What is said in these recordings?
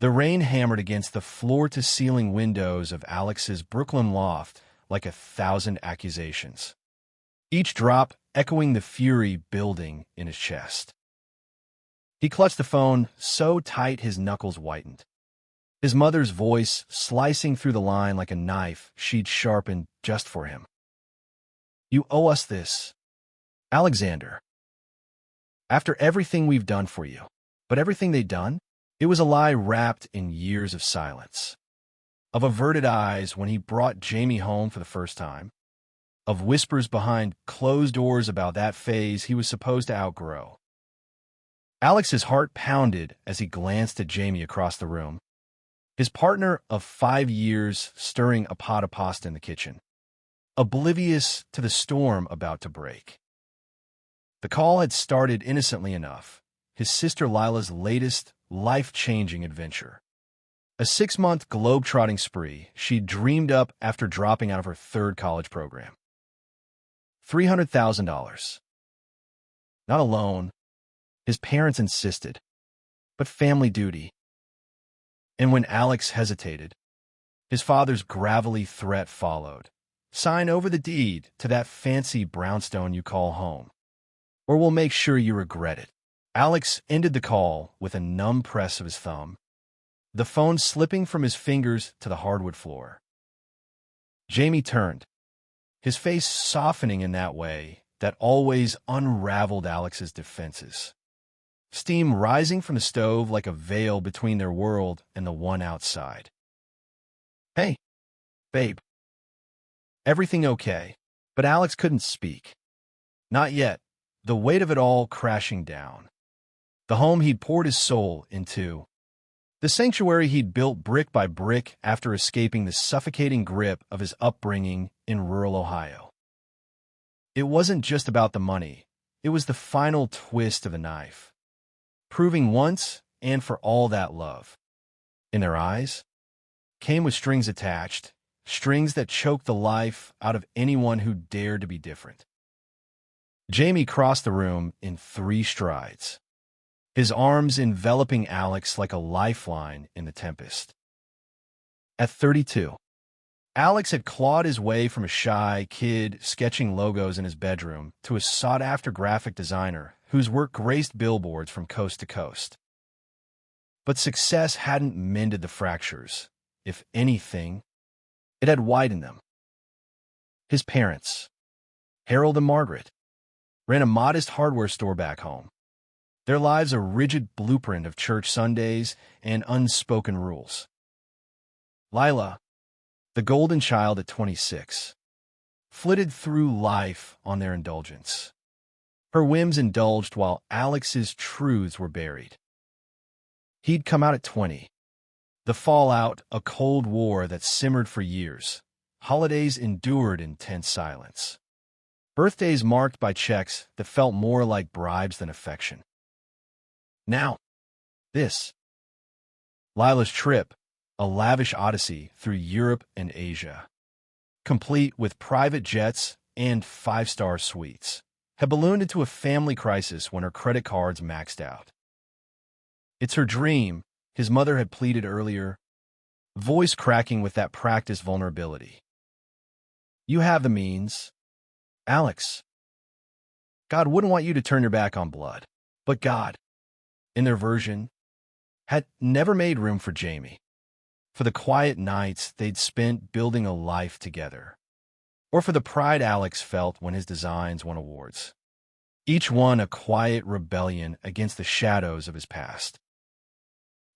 The rain hammered against the floor-to-ceiling windows of Alex's Brooklyn loft like 1,000 accusations, each drop echoing the fury building in his chest. He clutched the phone so tight his knuckles whitened, his mother's voice slicing through the line like a knife she'd sharpened just for him. "You owe us this, Alexander. After everything we've done for you." But everything they'd done? It was a lie wrapped in years of silence. Of averted eyes when he brought Jamie home for the first time. Of whispers behind closed doors about that phase he was supposed to outgrow. Alex's heart pounded as he glanced at Jamie across the room, his partner of 5 years stirring a pot of pasta in the kitchen, oblivious to the storm about to break. The call had started innocently enough, his sister Lila's latest life-changing adventure. A 6-month globe-trotting spree she'd dreamed up after dropping out of her 3rd college program. $300,000. Not alone, his parents insisted, but family duty. And when Alex hesitated, his father's gravelly threat followed. "Sign over the deed to that fancy brownstone you call home, or we'll make sure you regret it." Alex ended the call with a numb press of his thumb, the phone slipping from his fingers to the hardwood floor. Jamie turned, his face softening in that way that always unraveled Alex's defenses. Steam rising from the stove like a veil between their world and the one outside. "Hey, babe. Everything okay?" But Alex couldn't speak. Not yet, the weight of it all crashing down. The home he'd poured his soul into. The sanctuary he'd built brick by brick after escaping the suffocating grip of his upbringing in rural Ohio. It wasn't just about the money. It was the final twist of the knife, proving once and for all that love, in their eyes, came with strings attached, strings that choked the life out of anyone who dared to be different. Jamie crossed the room in 3 strides, his arms enveloping Alex like a lifeline in the tempest. At 32, Alex had clawed his way from a shy kid sketching logos in his bedroom to a sought-after graphic designer whose work graced billboards from coast to coast. But success hadn't mended the fractures. If anything, it had widened them. His parents, Harold and Margaret, ran a modest hardware store back home, their lives a rigid blueprint of church Sundays and unspoken rules. Lila, the golden child at 26, flitted through life on their indulgence. Her whims indulged while Alex's truths were buried. He'd come out at 20. The fallout, a Cold War that simmered for years. Holidays endured in tense silence. Birthdays marked by checks that felt more like bribes than affection. Now, this. Lila's trip, a lavish odyssey through Europe and Asia, complete with private jets and 5-star suites, had ballooned into a family crisis when her credit cards maxed out. "It's her dream," his mother had pleaded earlier, voice cracking with that practiced vulnerability. "You have the means, Alex. God wouldn't want you to turn your back on blood." But God, in their version, had never made room for Jamie, for the quiet nights they'd spent building a life together, or for the pride Alex felt when his designs won awards, each one a quiet rebellion against the shadows of his past.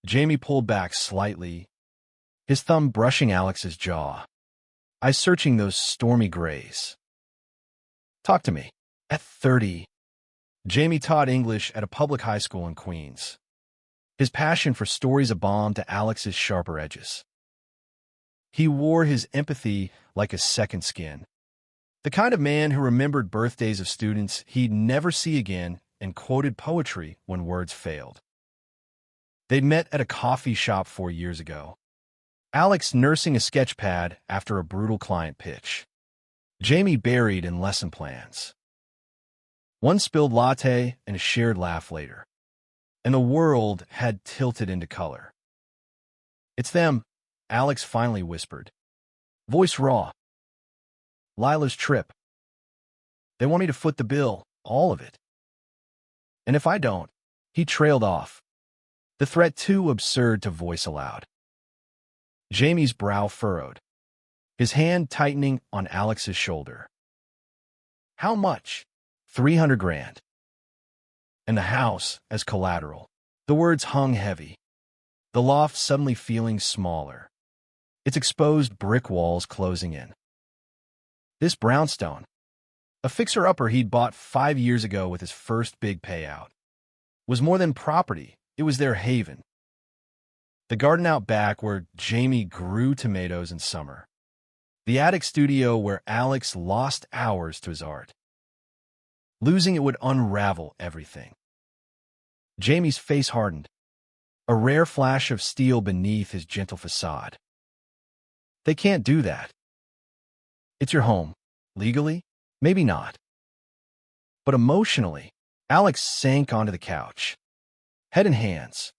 Jamie pulled back slightly, his thumb brushing Alex's jaw, eyes searching those stormy grays. "Talk to me." At 30, Jamie taught English at a public high school in Queens, his passion for stories a balm to Alex's sharper edges. He wore his empathy like a second skin, the kind of man who remembered birthdays of students he'd never see again and quoted poetry when words failed. They'd met at a coffee shop 4 years ago, Alex nursing a sketch pad after a brutal client pitch, Jamie buried in lesson plans. One spilled latte and a shared laugh later, and the world had tilted into color. It's them, Alex finally whispered, voice raw. Lila's trip. They want me to foot the bill, all of it. And if I don't, he trailed off, the threat too absurd to voice aloud. Jamie's brow furrowed, his hand tightening on Alex's shoulder. How much? 300 grand. And the house as collateral. The words hung heavy, the loft suddenly feeling smaller, its exposed brick walls closing in. This brownstone, a fixer-upper he'd bought 5 years ago with his first big payout, was more than property, it was their haven. The garden out back where Jamie grew tomatoes in summer. The attic studio where Alex lost hours to his art. Losing it would unravel everything. Jamie's face hardened, a rare flash of steel beneath his gentle facade. They can't do that. It's your home. Legally, maybe not. But emotionally, Alex sank onto the couch, head in hands.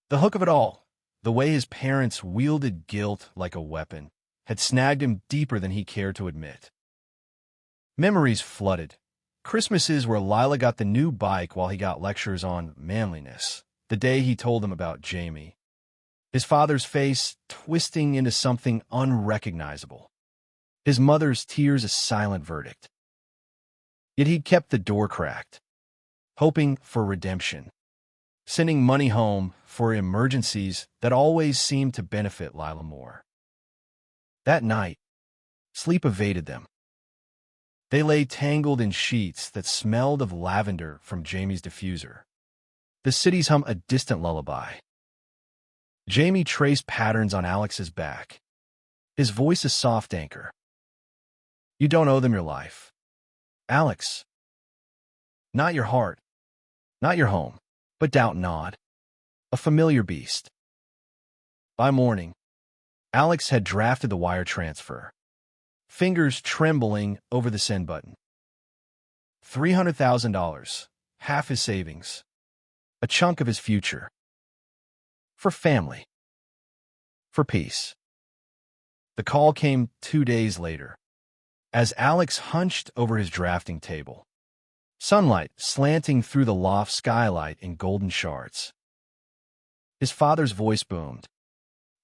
The hook of it all, the way his parents wielded guilt like a weapon, had snagged him deeper than he cared to admit. Memories flooded. Christmases where Lila got the new bike while he got lectures on manliness, the day he told them about Jamie. His father's face twisting into something unrecognizable. His mother's tears a silent verdict. Yet he'd kept the door cracked, hoping for redemption, sending money home for emergencies that always seemed to benefit Lila more. That night, sleep evaded them. They lay tangled in sheets that smelled of lavender from Jamie's diffuser. The cities hum a distant lullaby. Jamie traced patterns on Alex's back, his voice a soft anchor. You don't owe them your life, Alex. Not your heart, not your home, but doubt not, a familiar beast. By morning, Alex had drafted the wire transfer, fingers trembling over the send button. $300,000, half his savings, a chunk of his future. For family. For peace. The call came 2 days later, as Alex hunched over his drafting table, sunlight slanting through the loft skylight in golden shards. His father's voice boomed,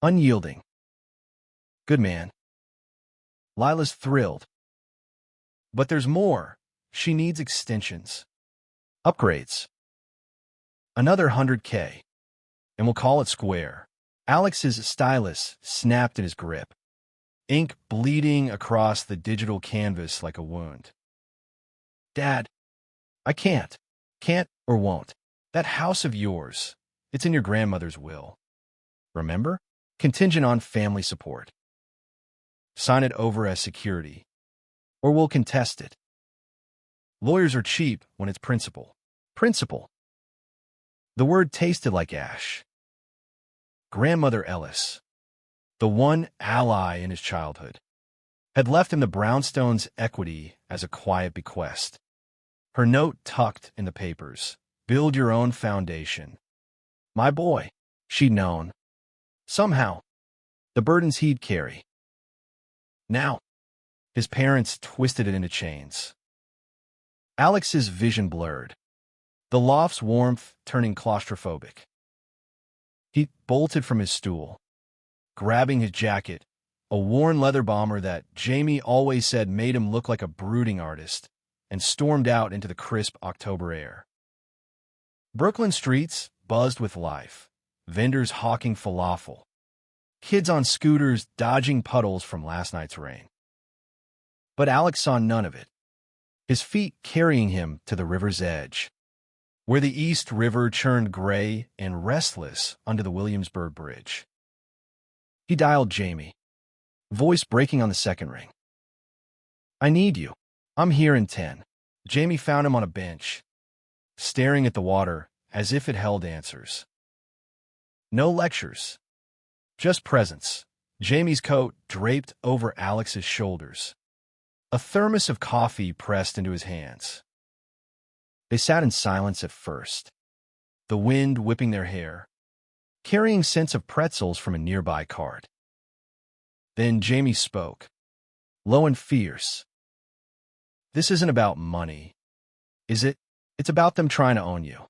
unyielding. Good man. Lila's thrilled. But there's more. She needs extensions. Upgrades. Another $100K. And we'll call it square. Alex's stylus snapped in his grip, ink bleeding across the digital canvas like a wound. Dad, I can't or won't. That house of yours, it's in your grandmother's will. Remember? Contingent on family support. Sign it over as security, or we'll contest it. Lawyers are cheap when it's principal. Principal. The word tasted like ash. Grandmother Ellis, the one ally in his childhood, had left him the brownstone's equity as a quiet bequest. Her note tucked in the papers. Build your own foundation. My boy, she'd known. Somehow, the burdens he'd carry. Now, his parents twisted it into chains. Alex's vision blurred, the loft's warmth turning claustrophobic. He bolted from his stool, grabbing his jacket, a worn leather bomber that Jamie always said made him look like a brooding artist, and stormed out into the crisp October air. Brooklyn streets buzzed with life, vendors hawking falafel, kids on scooters dodging puddles from last night's rain. But Alex saw none of it, his feet carrying him to the river's edge, where the East River churned gray and restless under the Williamsburg Bridge. He dialed Jamie, voice breaking on the second ring. I need you. I'm here in 10. Jamie found him on a bench, staring at the water as if it held answers. No lectures, just presence. Jamie's coat draped over Alex's shoulders, a thermos of coffee pressed into his hands. They sat in silence at first, the wind whipping their hair, carrying scents of pretzels from a nearby cart. Then Jamie spoke, low and fierce. "This isn't about money, is it? It's about them trying to own you."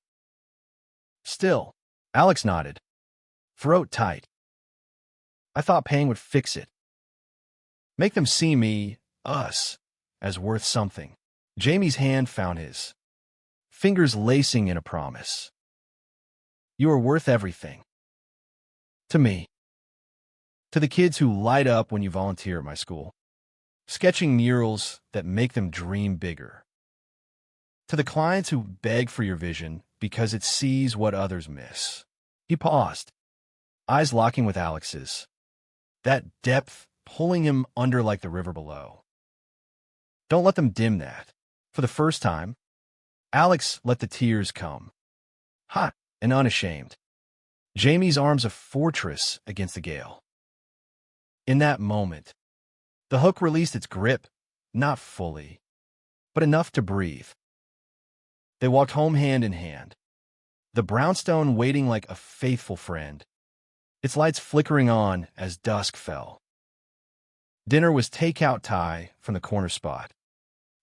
"Still," Alex nodded, throat tight. "I thought paying would fix it. Make them see me, us, as worth something." Jamie's hand found his, fingers lacing in a promise. "You are worth everything. To me. To the kids who light up when you volunteer at my school, sketching murals that make them dream bigger. To the clients who beg for your vision because it sees what others miss." He paused, eyes locking with Alex's, that depth pulling him under like the river below. "Don't let them dim that." For the first time, Alex let the tears come, hot and unashamed. Jamie's arms a fortress against the gale. In that moment, the hook released its grip, not fully, but enough to breathe. They walked home hand in hand, the brownstone waiting like a faithful friend, its lights flickering on as dusk fell. Dinner was takeout Thai from the corner spot,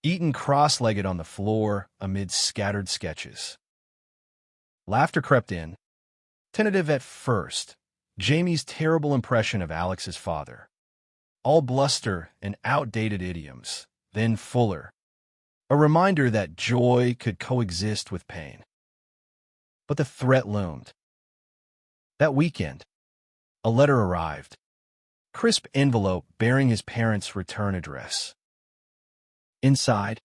eaten cross-legged on the floor amid scattered sketches. Laughter crept in, tentative at first, Jamie's terrible impression of Alex's father. All bluster and outdated idioms, then fuller, a reminder that joy could coexist with pain. But the threat loomed. That weekend, a letter arrived, crisp envelope bearing his parents' return address. Inside,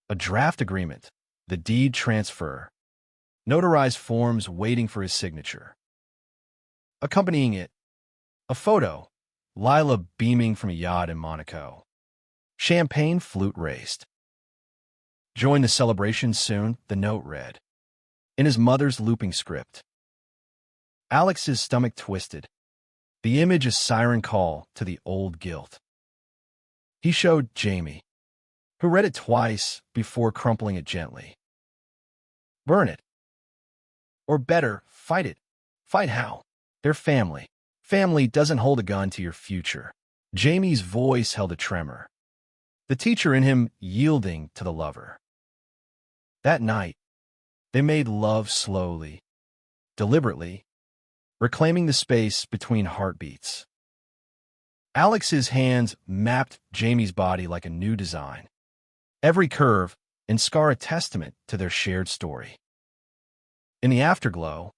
a draft agreement, the deed transfer, notarized forms waiting for his signature. Accompanying it, a photo, Lila beaming from a yacht in Monaco. Champagne flute raised. "Join the celebration soon," the note read, in his mother's looping script. Alex's stomach twisted, the image a siren call to the old guilt. He showed Jamie, who read it twice before crumpling it gently. "Burn it. Or better, fight it." "Fight how?" "They're family. Family doesn't hold a gun to your future." Jamie's voice held a tremor, the teacher in him yielding to the lover. That night, they made love slowly, deliberately, reclaiming the space between heartbeats. Alex's hands mapped Jamie's body like a new design, every curve and scar a testament to their shared story. In the afterglow,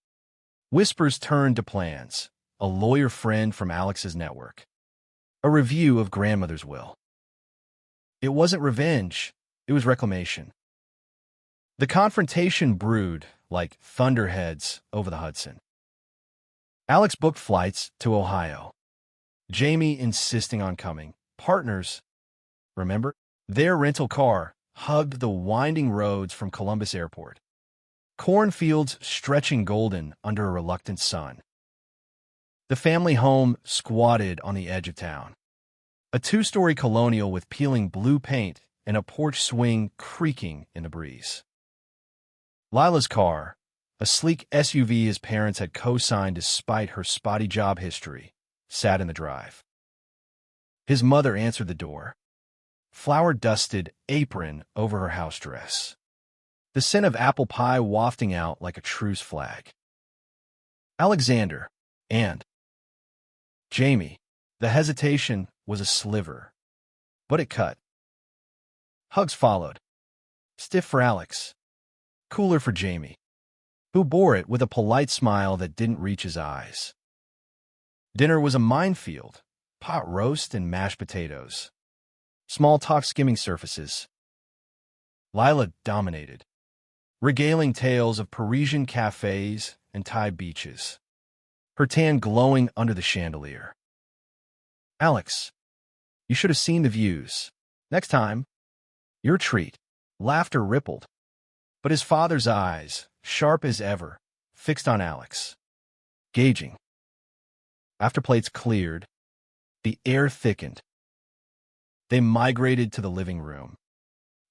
whispers turned to plans, a lawyer friend from Alex's network, a review of grandmother's will. It wasn't revenge, it was reclamation. The confrontation brewed like thunderheads over the Hudson. Alex booked flights to Ohio, Jamie insisting on coming. Partners, remember? Their rental car hugged the winding roads from Columbus Airport, cornfields stretching golden under a reluctant sun. The family home squatted on the edge of town, a two-story colonial with peeling blue paint and a porch swing creaking in the breeze. Lila's car, a sleek SUV his parents had co-signed despite her spotty job history, sat in the drive. His mother answered the door, flour-dusted apron over her house dress, the scent of apple pie wafting out like a truce flag. Alexander and Jamie. The hesitation was a sliver, but it cut. Hugs followed, stiff for Alex, cooler for Jamie, who bore it with a polite smile that didn't reach his eyes. Dinner was a minefield, pot roast and mashed potatoes, small talk skimming surfaces. Lila dominated, regaling tales of Parisian cafes and Thai beaches, her tan glowing under the chandelier. "Alex, you should have seen the views. Next time, your treat." Laughter rippled, but his father's eyes, sharp as ever, fixed on Alex, gauging. After plates cleared, the air thickened. They migrated to the living room,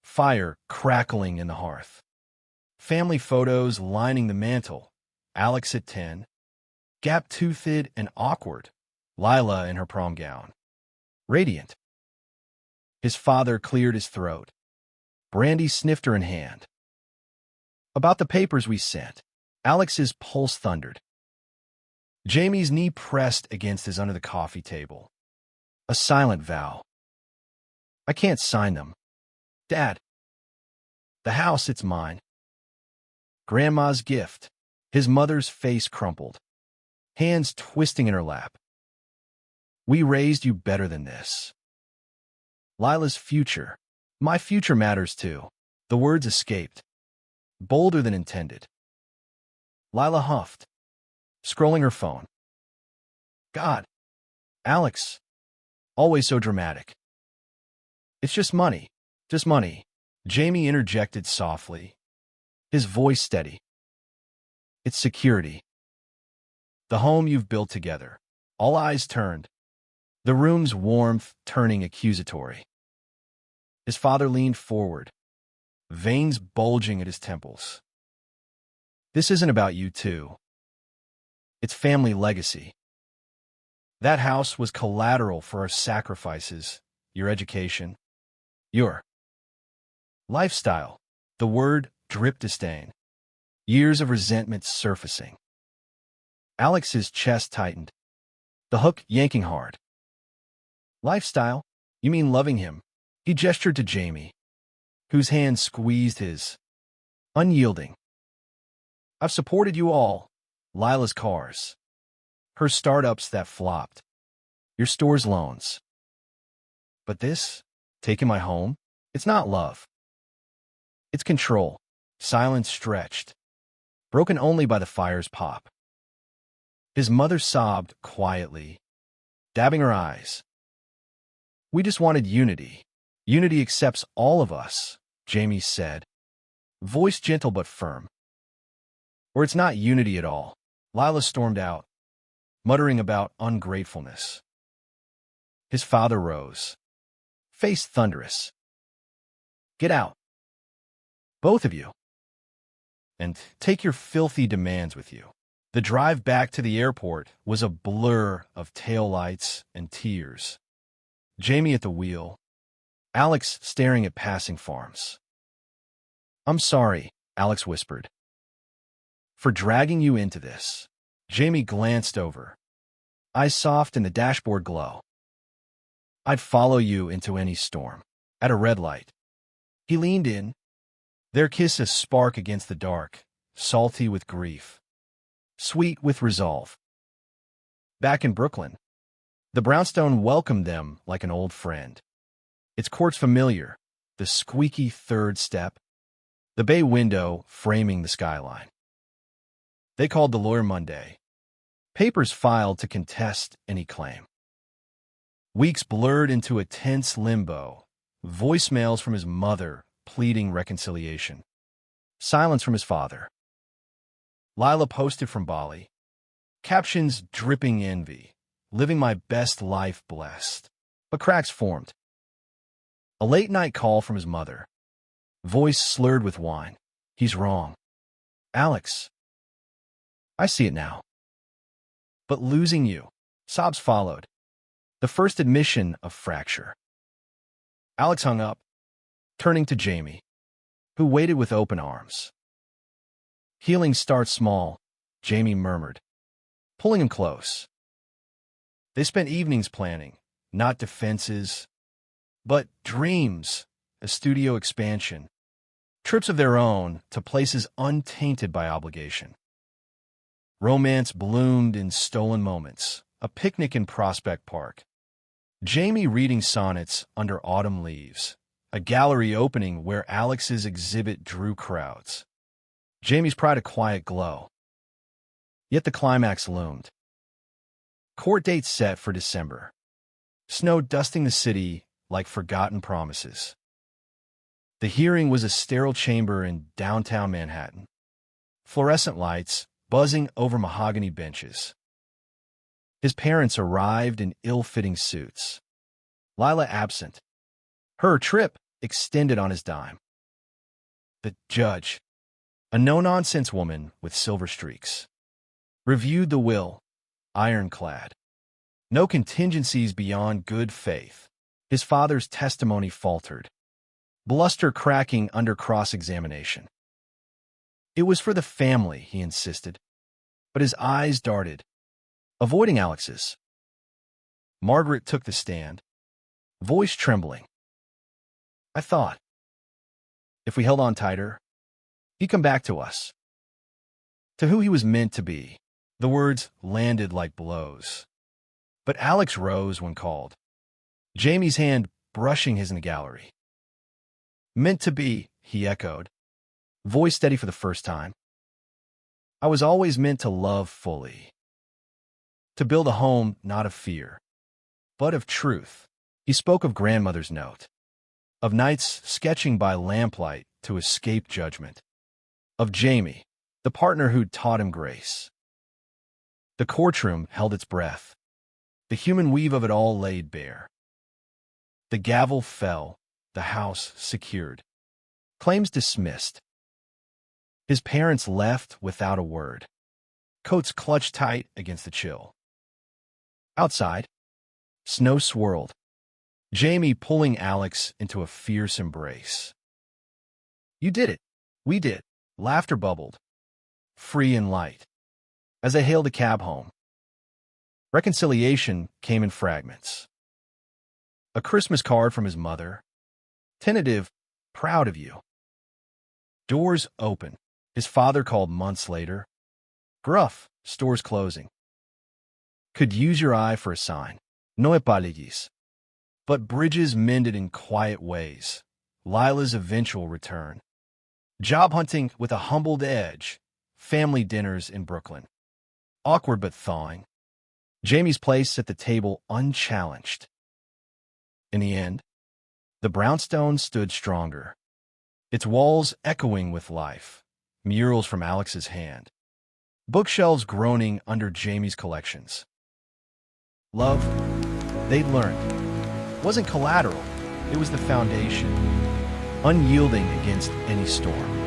fire crackling in the hearth. Family photos lining the mantel, Alex at 10, gap-toothed and awkward. Lila in her prom gown. Radiant. His father cleared his throat. Brandy sniffed her in hand. About the papers we sent. Alex's pulse thundered. Jamie's knee pressed against his under the coffee table. A silent vow. I can't sign them. Dad. The house, it's mine. Grandma's gift. His mother's face crumpled. Hands twisting in her lap. We raised you better than this. Lila's future. My future matters too. The words escaped. Bolder than intended. Lila huffed, scrolling her phone. God. Alex. Always so dramatic. It's just money. Just money. Jamie interjected softly, his voice steady. It's security. The home you've built together. All eyes turned. The room's warmth turning accusatory. His father leaned forward, veins bulging at his temples. This isn't about you two. It's family legacy. That house was collateral for our sacrifices, your education, your lifestyle. The word dripped disdain. Years of resentment surfacing. Alex's chest tightened, the hook yanking hard. Lifestyle? You mean loving him? He gestured to Jamie, whose hand squeezed his, unyielding. I've supported you all. Lila's cars. Her startups that flopped. Your store's loans. But this, taking my home, it's not love. It's control. Silence stretched, broken only by the fire's pop. His mother sobbed quietly, dabbing her eyes. We just wanted unity. Unity accepts all of us, Jamie said, voice gentle but firm. Or it's not unity at all. Lila stormed out, muttering about ungratefulness. His father rose, face thunderous. Get out. Both of you. And take your filthy demands with you. The drive back to the airport was a blur of taillights and tears. Jamie at the wheel, Alex staring at passing farms. I'm sorry, Alex whispered, for dragging you into this. Jamie glanced over, eyes soft in the dashboard glow. I'd follow you into any storm. At a red light. He leaned in, their kiss a spark against the dark, salty with grief, sweet with resolve. Back in Brooklyn, the brownstone welcomed them like an old friend. Its courts familiar, the squeaky third step, the bay window framing the skyline. They called the lawyer Monday. Papers filed to contest any claim. Weeks blurred into a tense limbo, voicemails from his mother pleading reconciliation. Silence from his father. Lila posted from Bali. Captions dripping envy. Living my best life blessed. But cracks formed. A late-night call from his mother. Voice slurred with wine. He's wrong. Alex. I see it now. But losing you. Sobs followed. The first admission of fracture. Alex hung up, turning to Jamie, who waited with open arms. Healing starts small, Jamie murmured, pulling him close. They spent evenings planning, not defenses, but dreams, a studio expansion, trips of their own to places untainted by obligation. Romance bloomed in stolen moments, a picnic in Prospect Park. Jamie reading sonnets under autumn leaves, a gallery opening where Alex's exhibit drew crowds. Jamie's pride a quiet glow. Yet the climax loomed. Court date set for December. Snow dusting the city like forgotten promises. The hearing was a sterile chamber in downtown Manhattan. Fluorescent lights buzzing over mahogany benches. His parents arrived in ill-fitting suits. Lila absent. Her trip extended on his dime. The judge, a no-nonsense woman with silver streaks, reviewed the will, ironclad. No contingencies beyond good faith. His father's testimony faltered, bluster cracking under cross-examination. It was for the family, he insisted, but his eyes darted, avoiding Alex's. Margaret took the stand, voice trembling. I thought, if we held on tighter, he'd come back to us, to who he was meant to be. The words landed like blows. But Alex rose when called, Jamie's hand brushing his in the gallery. Meant to be, he echoed, voice steady for the first time. I was always meant to love fully, to build a home not of fear, but of truth. He spoke of grandmother's note, of nights sketching by lamplight to escape judgment, of Jamie, the partner who'd taught him grace. The courtroom held its breath, the human weave of it all laid bare. The gavel fell, the house secured, claims dismissed. His parents left without a word, coats clutched tight against the chill. Outside, snow swirled, Jamie pulling Alex into a fierce embrace. You did it. We did. Laughter bubbled, free and light, as they hailed a cab home. Reconciliation came in fragments. A Christmas card from his mother, tentative, proud of you. Doors open. His father called months later. Gruff, stores closing. Could use your eye for a sign. No apologies. But bridges mended in quiet ways. Lila's eventual return. Job hunting with a humbled edge. Family dinners in Brooklyn. Awkward but thawing. Jamie's place at the table unchallenged. In the end, the brownstone stood stronger, its walls echoing with life, murals from Alex's hand, bookshelves groaning under Jamie's collections. Love, they'd learned, wasn't collateral, it was the foundation, unyielding against any storm.